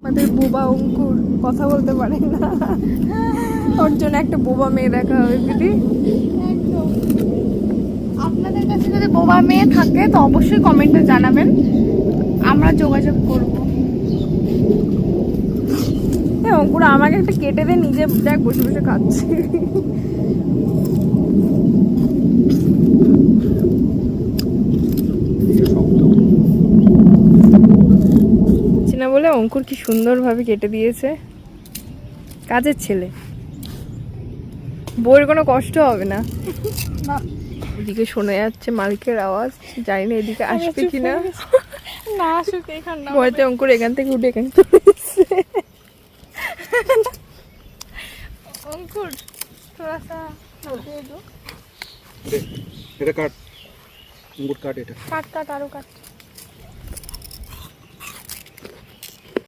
আমাদের বোবা অঙ্কুর কথা বলতে পারে না, ওর জন্য একটা বোবা মেয়ে দেখা হবে দিদি। একদম। আপনাদের কাছে যদি বোবা মেয়ে থাকে তো অবশ্যই কমেন্টে জানাবেন, আমরা যোগাযোগ করব। অঙ্কুর আমাকে একটা কেটে দে, নিজে দেখ বসে বসে খাচ্ছে। চিনা বলে অঙ্কুর কি সুন্দরভাবে কেটে দিয়েছে, কাজের ছেলে, বউয়ের কোনো কষ্ট হবে না। এদিকে শোনা যাচ্ছে মালিকের আওয়াজ, জানি না এদিকে আসবে কিনা। না আসুক, এখানে না। ভয়তে অঙ্কুর এখান থেকে উঠে এখানে চলে এসেছে। অঙ্কুর थोड़ा सा दे दो। এটা কাট, মুকুট কাট, এটা কাট কাট আরো কাট।